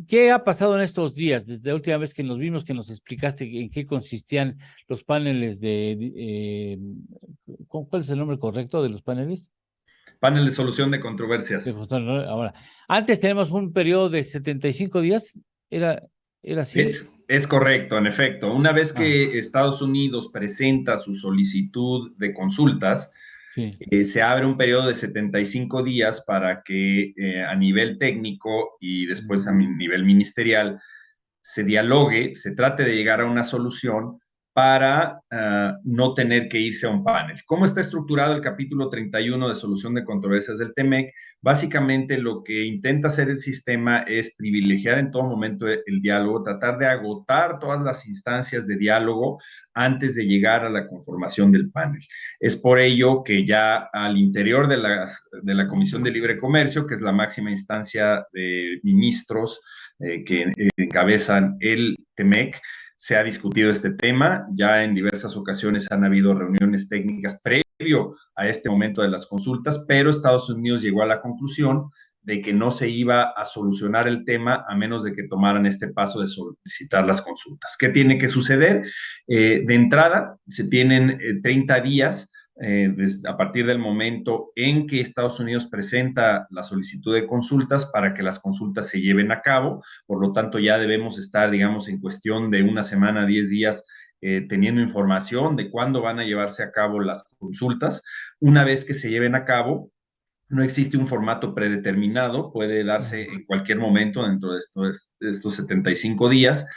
¿Qué ha pasado en estos días? Desde la última vez que nos vimos, que nos explicaste en qué consistían los paneles ¿cuál es el nombre correcto de los paneles? Panel de solución de controversias. Ahora, antes tenemos un periodo de 75 días, ¿era, era así? Es correcto, en efecto. Una vez Ah, que Estados Unidos presenta su solicitud de consultas, sí. se abre un periodo de 75 días para que a nivel técnico y después a nivel ministerial se dialogue, se trate de llegar a una solución para no tener que irse a un panel. ¿Cómo está estructurado el capítulo 31 de solución de controversias del TEMEC? Básicamente lo que intenta hacer el sistema es privilegiar en todo momento el diálogo, tratar de agotar todas las instancias de diálogo antes de llegar a la conformación del panel. Es por ello que ya al interior de la Comisión de Libre Comercio, que es la máxima instancia de ministros que encabezan el TEMEC, se ha discutido este tema, ya en diversas ocasiones han habido reuniones técnicas previo a este momento de las consultas, pero Estados Unidos llegó a la conclusión de que no se iba a solucionar el tema a menos de que tomaran este paso de solicitar las consultas. ¿Qué tiene que suceder? De entrada, se tienen 30 días a partir del momento en que Estados Unidos presenta la solicitud de consultas para que las consultas se lleven a cabo. Por lo tanto, ya debemos estar, digamos, en cuestión de una semana, 10 días, teniendo información de cuándo van a llevarse a cabo las consultas. Una vez que se lleven a cabo, no existe un formato predeterminado, puede darse en cualquier momento dentro de estos 75 días.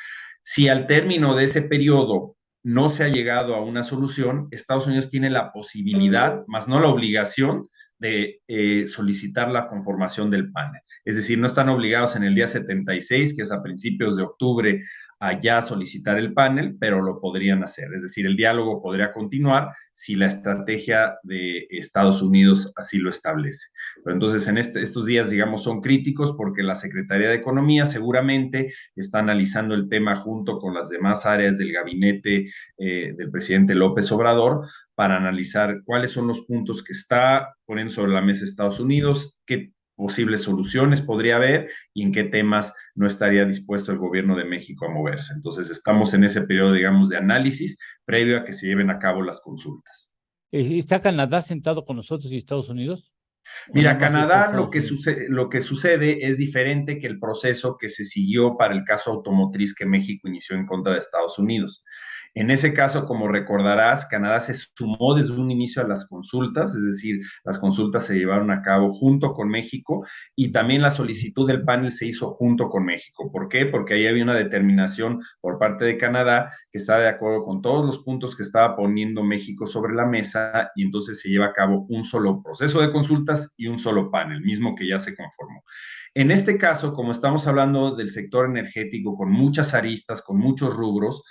Si al término de ese periodo no se ha llegado a una solución, Estados Unidos tiene la posibilidad, más no la obligación, de solicitar la conformación del panel. Es decir, no están obligados en el día 76, que es a principios de octubre, a ya solicitar el panel, pero lo podrían hacer. Es decir, el diálogo podría continuar si la estrategia de Estados Unidos así lo establece. Pero entonces, estos días, digamos, son críticos porque la Secretaría de Economía seguramente está analizando el tema junto con las demás áreas del gabinete del presidente López Obrador para analizar cuáles son los puntos que está poniendo sobre la mesa Estados Unidos, qué posibles soluciones podría haber y en qué temas no estaría dispuesto el gobierno de México a moverse. Entonces, estamos en ese periodo, digamos, de análisis previo a que se lleven a cabo las consultas. ¿Está Canadá sentado con nosotros y Estados Unidos? ¿O nada Mira, más está Canadá lo Estados que, Unidos? sucede, lo que sucede es diferente que el proceso que se siguió para el caso automotriz que México inició en contra de Estados Unidos. En ese caso, como recordarás, Canadá se sumó desde un inicio a las consultas, es decir, las consultas se llevaron a cabo junto con México y Ujú. también la solicitud del panel se hizo junto con México. ¿Por qué? Porque ahí había una determinación por parte de Canadá que estaba de acuerdo con todos los puntos que estaba poniendo México sobre la mesa y entonces se lleva a cabo un solo proceso de consultas y un solo panel, mismo que ya se conformó. En este caso, como estamos hablando del sector energético con muchas aristas, con muchos rubros,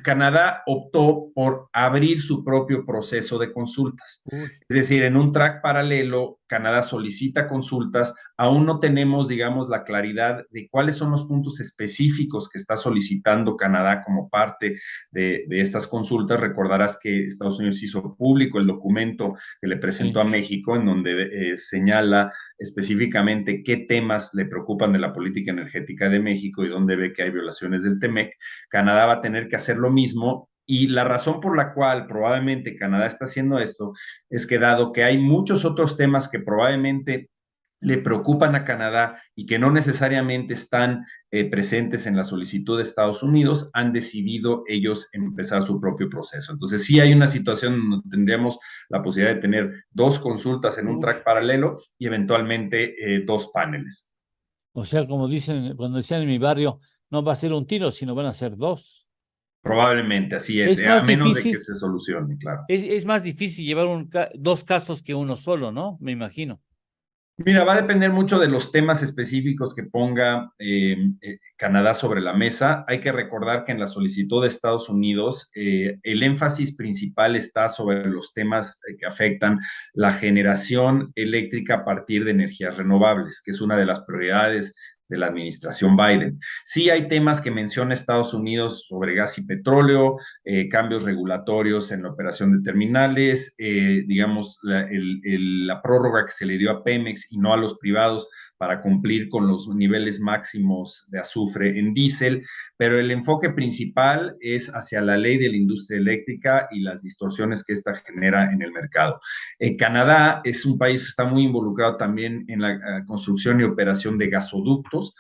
Canadá optó por abrir su propio proceso de consultas. Uy. Es decir, en un track paralelo, Canadá solicita consultas, aún no tenemos, digamos, la claridad de cuáles son los puntos específicos que está solicitando Canadá como parte de estas consultas. Recordarás que Estados Unidos hizo público el documento que le presentó Sí. a México, en donde señala específicamente qué temas le preocupan de la política energética de México y dónde ve que hay violaciones del TEMEC. Canadá va a tener que hacer lo mismo y la razón por la cual probablemente Canadá está haciendo esto es que dado que hay muchos otros temas que probablemente le preocupan a Canadá y que no necesariamente están presentes en la solicitud de Estados Unidos, han decidido ellos empezar su propio proceso. Entonces, sí hay una situación donde tendríamos la posibilidad de tener dos consultas en un Uy. track paralelo y eventualmente dos paneles. O sea, como dicen, cuando decían en mi barrio, no va a ser un tiro, sino van a ser dos. Probablemente así es, Es a más menos de que difícil, se solucione, claro. es más difícil llevar dos casos que uno solo, ¿no? Me imagino. Mira, va a depender mucho de los temas específicos que ponga Canadá sobre la mesa. Hay que recordar que en la solicitud de Estados Unidos el énfasis principal está sobre los temas que afectan la generación eléctrica a partir de energías renovables, que es una de las prioridades de la administración Biden. Sí hay temas que menciona Estados Unidos sobre gas y petróleo, cambios regulatorios en la operación de terminales, digamos, la prórroga que se le dio a Pemex y no a los privados para cumplir con los niveles máximos de azufre en diésel, pero el enfoque principal es hacia la ley de la industria eléctrica y las distorsiones que esta genera en el mercado. Canadá es un país que está muy involucrado también en la construcción y operación de gasoductos.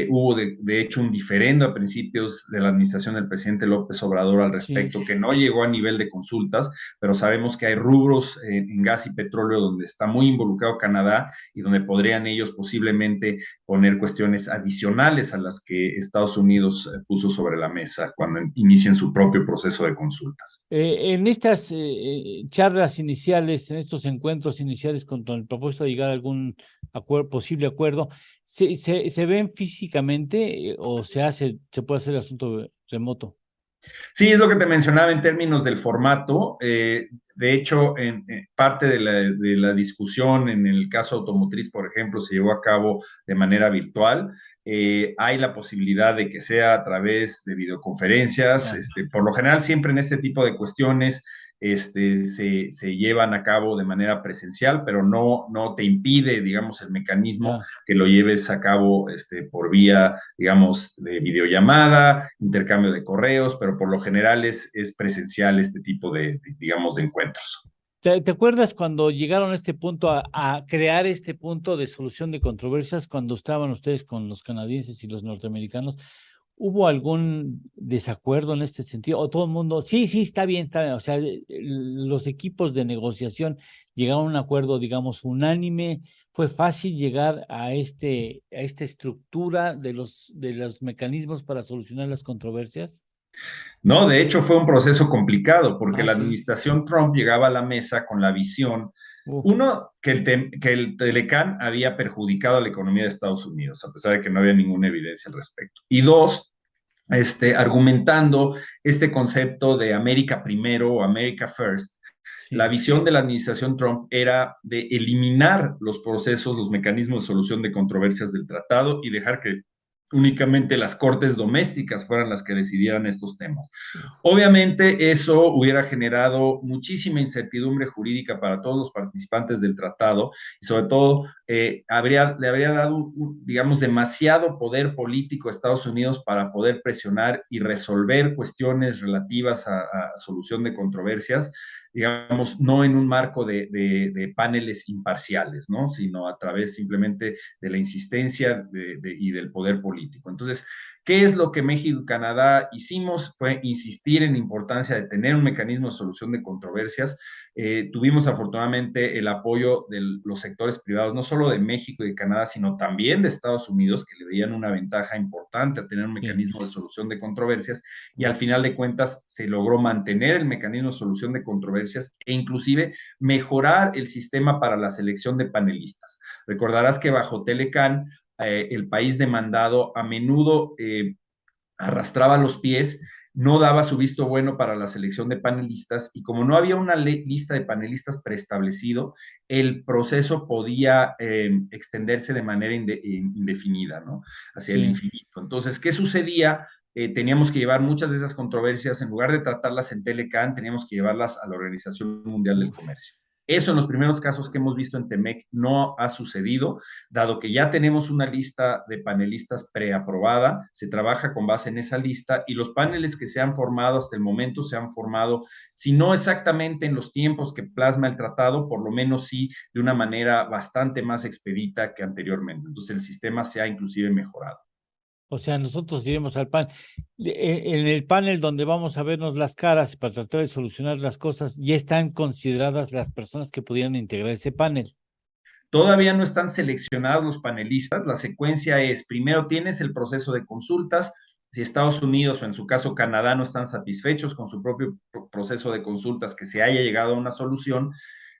Hubo de hecho un diferendo a principios de la administración del presidente López Obrador al Sí. respecto, que no llegó a nivel de consultas, pero sabemos que hay rubros en gas y petróleo donde está muy involucrado Canadá y donde podrían ellos posiblemente poner cuestiones adicionales a las que Estados Unidos puso sobre la mesa cuando inicien su propio proceso de consultas. En estas charlas iniciales, en estos encuentros iniciales con el propósito de llegar a algún posible acuerdo, ¿se ven físicamente o se puede hacer el asunto remoto? Sí, es lo que te mencionaba en términos del formato. De hecho, en parte de la discusión en el caso automotriz, por ejemplo, se llevó a cabo de manera virtual. Hay la posibilidad de que sea a través de videoconferencias. Ya, Por lo general, siempre en este tipo de cuestiones se llevan a cabo de manera presencial, pero no te impide, digamos, el mecanismo ya. que lo lleves a cabo por vía, digamos, de videollamada, intercambio de correos, pero por lo general es presencial este tipo digamos, de encuentros. ¿Te acuerdas cuando llegaron a este punto, a crear este punto de solución de controversias, cuando estaban ustedes con los canadienses y los norteamericanos? ¿Hubo algún desacuerdo en este sentido? ¿O todo el mundo, sí, sí, está bien, está bien? O sea, los equipos de negociación llegaron a un acuerdo, digamos, unánime. ¿Fue fácil llegar a esta estructura de los mecanismos para solucionar las controversias? No, de hecho fue un proceso complicado porque Ah, la sí. administración Trump llegaba a la mesa con la visión, Uh, uno, que el Telecán había perjudicado a la economía de Estados Unidos, a pesar de que no había ninguna evidencia al respecto. Y dos, argumentando este concepto de América primero o America First. La sí. visión de la administración Trump era de eliminar los procesos, los mecanismos de solución de controversias del tratado y dejar que únicamente las cortes domésticas fueran las que decidieran estos temas. Obviamente eso hubiera generado muchísima incertidumbre jurídica para todos los participantes del tratado y sobre todo le habría dado, digamos, demasiado poder político a Estados Unidos para poder presionar y resolver cuestiones relativas a solución de controversias, digamos, no en un marco de paneles imparciales, ¿no? Sino a través simplemente de la insistencia y del poder político. Entonces, ¿qué es lo que México y Canadá hicimos? Fue insistir en la importancia de tener un mecanismo de solución de controversias. Tuvimos afortunadamente el apoyo de los sectores privados, no solo de México y de Canadá, sino también de Estados Unidos, que le veían una ventaja importante a tener un Sí. mecanismo de solución de controversias, y al final de cuentas se logró mantener el mecanismo de solución de controversias e inclusive mejorar el sistema para la selección de panelistas. Recordarás que bajo Telecán el país demandado a menudo arrastraba los pies, no daba su visto bueno para la selección de panelistas y como no había una lista de panelistas preestablecido, el proceso podía extenderse de manera indefinida, ¿no? Hacia el Sí. infinito. Entonces, ¿qué sucedía? Teníamos que llevar muchas de esas controversias, en lugar de tratarlas en Telecan, teníamos que llevarlas a la Organización Mundial del Uf. Comercio. Eso en los primeros casos que hemos visto en Temec no ha sucedido, dado que ya tenemos una lista de panelistas preaprobada, se trabaja con base en esa lista y los paneles que se han formado hasta el momento se han formado, si no exactamente en los tiempos que plasma el tratado, por lo menos sí de una manera bastante más expedita que anteriormente. Entonces el sistema se ha inclusive mejorado. O sea, nosotros iremos al panel. En el panel donde vamos a vernos las caras para tratar de solucionar las cosas, ya están consideradas las personas que pudieran integrar ese panel. Todavía no están seleccionados los panelistas. La secuencia es, primero tienes el proceso de consultas. Si Estados Unidos o en su caso Canadá no están satisfechos con su propio proceso de consultas, que se haya llegado a una solución,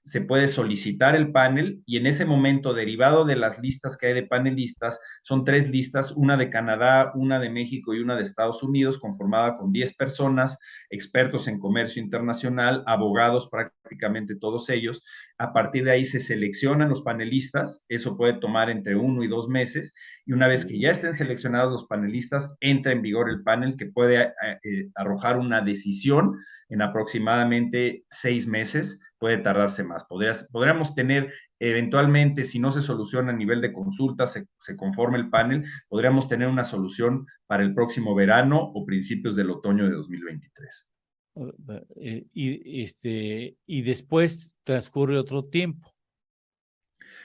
se puede solicitar el panel y en ese momento, derivado de las listas que hay de panelistas, son 3 listas, una de Canadá, una de México y una de Estados Unidos, conformada con 10 personas, expertos en comercio internacional, abogados prácticamente todos ellos. A partir de ahí se seleccionan los panelistas, eso puede tomar entre 1 y 2 meses, y una vez que ya estén seleccionados los panelistas, entra en vigor el panel que puede arrojar una decisión en aproximadamente 6 meses, puede tardarse más. Podríamos tener eventualmente, si no se soluciona a nivel de consulta, se conforma el panel, podríamos tener una solución para el próximo verano o principios del otoño de 2023. Y después transcurre otro tiempo.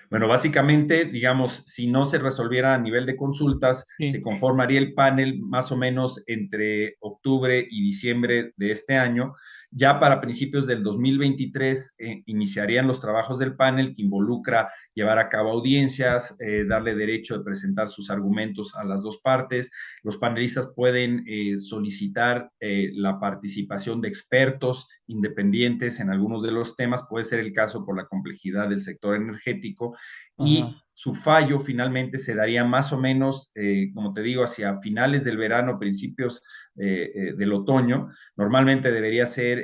Bueno, básicamente, digamos, si no se resolviera a nivel de consultas, Sí. se conformaría el panel más o menos entre octubre y diciembre de este año. Ya para principios del 2023 iniciarían los trabajos del panel que involucra llevar a cabo audiencias, darle derecho de presentar sus argumentos a las dos partes. Los panelistas pueden solicitar la participación de expertos independientes en algunos de los temas. Puede ser el caso por la complejidad del sector energético y Ajá. su fallo finalmente se daría más o menos, como te digo, hacia finales del verano, principios del otoño. Normalmente debería ser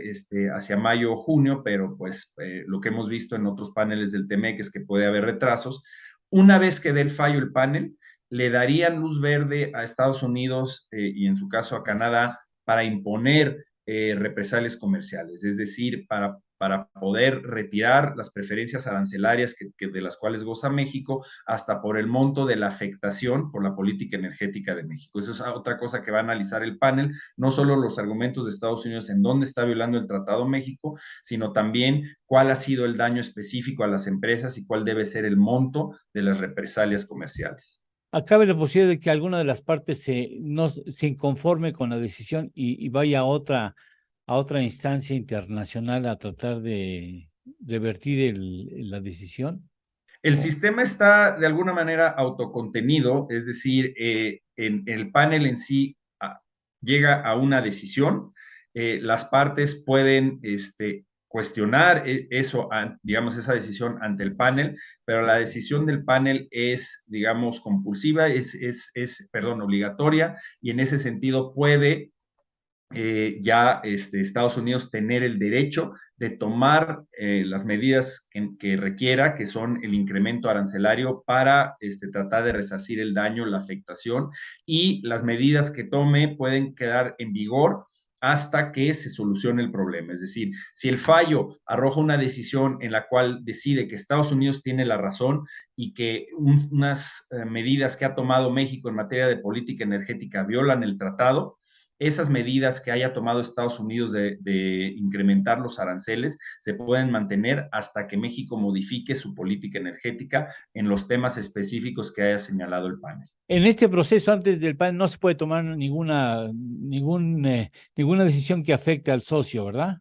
hacia mayo o junio, pero pues lo que hemos visto en otros paneles del TEMEC es que puede haber retrasos. Una vez que dé el fallo el panel, le darían luz verde a Estados Unidos y en su caso a Canadá para imponer represalias comerciales, es decir, para poder retirar las preferencias arancelarias de las cuales goza México, hasta por el monto de la afectación por la política energética de México. Eso es otra cosa que va a analizar el panel, no solo los argumentos de Estados Unidos en dónde está violando el Tratado México, sino también cuál ha sido el daño específico a las empresas y cuál debe ser el monto de las represalias comerciales. Acabe la posibilidad de que alguna de las partes no se inconforme con la decisión y vaya a otra instancia internacional a tratar de revertir la decisión. El Oh. sistema está de alguna manera autocontenido, es decir, en el panel en sí llega a una decisión, las partes pueden cuestionar eso, digamos, esa decisión ante el panel, pero la decisión del panel es, digamos, compulsiva, perdón, obligatoria, y en ese sentido puede ya Estados Unidos tener el derecho de tomar las medidas que requiera, que son el incremento arancelario para tratar de resarcir el daño, la afectación, y las medidas que tome pueden quedar en vigor hasta que se solucione el problema. Es decir, si el fallo arroja una decisión en la cual decide que Estados Unidos tiene la razón y que unas medidas que ha tomado México en materia de política energética violan el tratado, esas medidas que haya tomado Estados Unidos de incrementar los aranceles se pueden mantener hasta que México modifique su política energética en los temas específicos que haya señalado el panel. En este proceso, antes del panel, no se puede tomar ninguna decisión que afecte al socio, ¿verdad?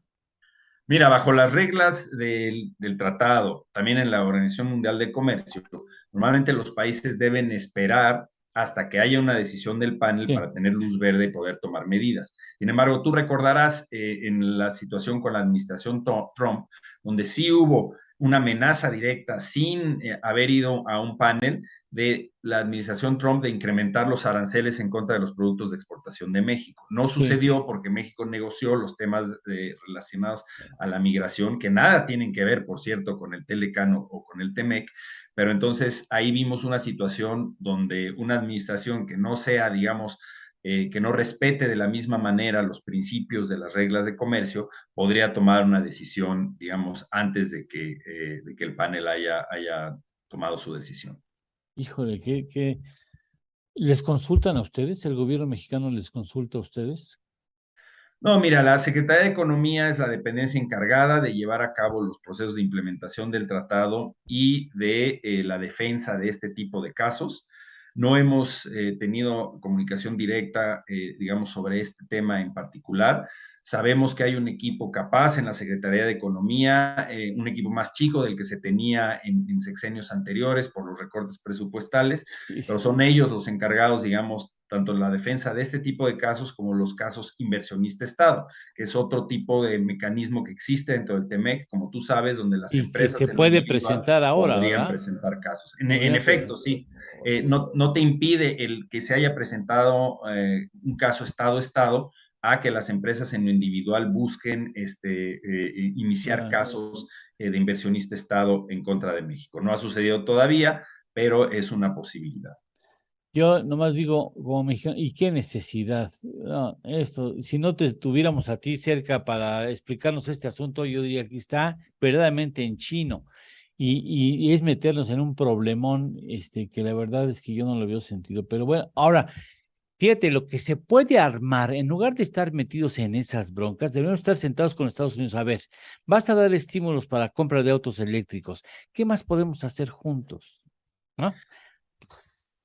Mira, bajo las reglas del tratado, también en la Organización Mundial de Comercio, normalmente los países deben esperar hasta que haya una decisión del panel Sí. para tener luz verde y poder tomar medidas. Sin embargo, tú recordarás en la situación con la administración Trump, donde sí hubo una amenaza directa sin haber ido a un panel de la administración Trump de incrementar los aranceles en contra de los productos de exportación de México. No Sí. sucedió porque México negoció los temas relacionados a la migración, que nada tienen que ver, por cierto, con el Telecano o con el Temec, pero entonces ahí vimos una situación donde una administración que no sea, digamos, que no respete de la misma manera los principios de las reglas de comercio, podría tomar una decisión, digamos, antes de que el panel haya tomado su decisión. Híjole, ¿les consultan a ustedes? ¿El gobierno mexicano les consulta a ustedes? No, mira, la Secretaría de Economía es la dependencia encargada de llevar a cabo los procesos de implementación del tratado y de la defensa de este tipo de casos. No hemos tenido comunicación directa, digamos, sobre este tema en particular. Sabemos que hay un equipo capaz en la Secretaría de Economía, un equipo más chico del que se tenía en sexenios anteriores por los recortes presupuestales, Sí. pero son ellos los encargados, digamos, tanto la defensa de este tipo de casos como los casos inversionista-Estado, que es otro tipo de mecanismo que existe dentro del TEMEC, como tú sabes, donde las Y que empresas se en lo puede individual presentar ahora, podrían ¿verdad? presentar casos. En Podrían efecto, presentar. sí, no te impide el que se haya presentado un caso Estado-Estado a que las empresas en lo individual busquen iniciar Claro. casos de inversionista Estado en contra de México. No ha sucedido todavía, pero es una posibilidad. Yo nomás digo, como mexicano, ¿y qué necesidad? No, esto, si no te tuviéramos a ti cerca para explicarnos este asunto, yo diría que está verdaderamente en chino. Y es meternos en un problemón, que la verdad es que yo no lo veo sentido. Pero bueno, ahora, fíjate, lo que se puede armar, en lugar de estar metidos en esas broncas, debemos estar sentados con Estados Unidos. A ver, vas a dar estímulos para compra de autos eléctricos. ¿Qué más podemos hacer juntos? ¿No?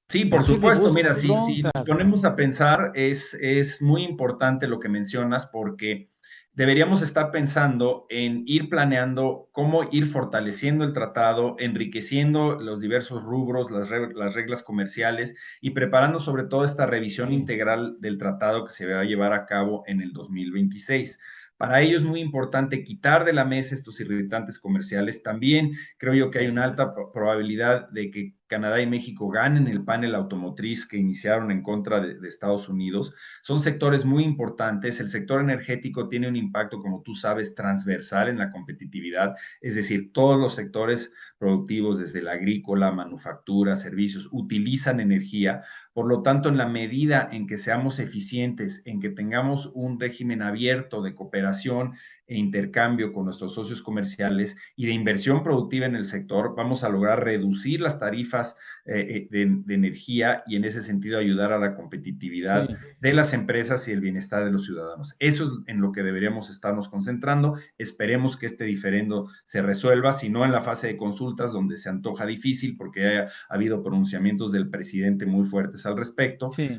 Sí, por ¿Para qué le supuesto. Mira, buscas si nos broncas, ponemos mano? a pensar, es muy importante lo que mencionas porque deberíamos estar pensando en ir planeando cómo ir fortaleciendo el tratado, enriqueciendo los diversos rubros, las reglas comerciales y preparando sobre todo esta revisión Sí, integral del tratado que se va a llevar a cabo en el 2026. Para ello es muy importante quitar de la mesa estos irritantes comerciales. También creo yo que hay una sí, alta probabilidad de que Canadá y México ganen el panel automotriz que iniciaron en contra de Estados Unidos. Son sectores muy importantes. El sector energético tiene un impacto, como tú sabes, transversal en la competitividad, es decir, todos los sectores productivos, desde la agrícola, manufactura, servicios, utilizan energía. Por lo tanto, en la medida en que seamos eficientes, en que tengamos un régimen abierto de cooperación e intercambio con nuestros socios comerciales y de inversión productiva en el sector, vamos a lograr reducir las tarifas de energía y en ese sentido ayudar a la competitividad sí. de las empresas y el bienestar de los ciudadanos. Eso es en lo que deberíamos estarnos concentrando. Esperemos que este diferendo se resuelva, si no en la fase de consultas, donde se antoja difícil porque ha habido pronunciamientos del presidente muy fuertes al respecto. Sí,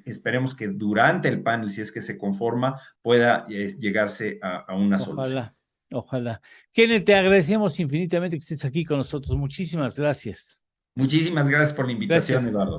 Esperemos que durante el panel, si es que se conforma, pueda llegarse a una solución. ojalá, ojalá. Kenneth, te agradecemos infinitamente que estés aquí con nosotros. Muchísimas gracias. Muchísimas gracias por la invitación, Gracias. Eduardo.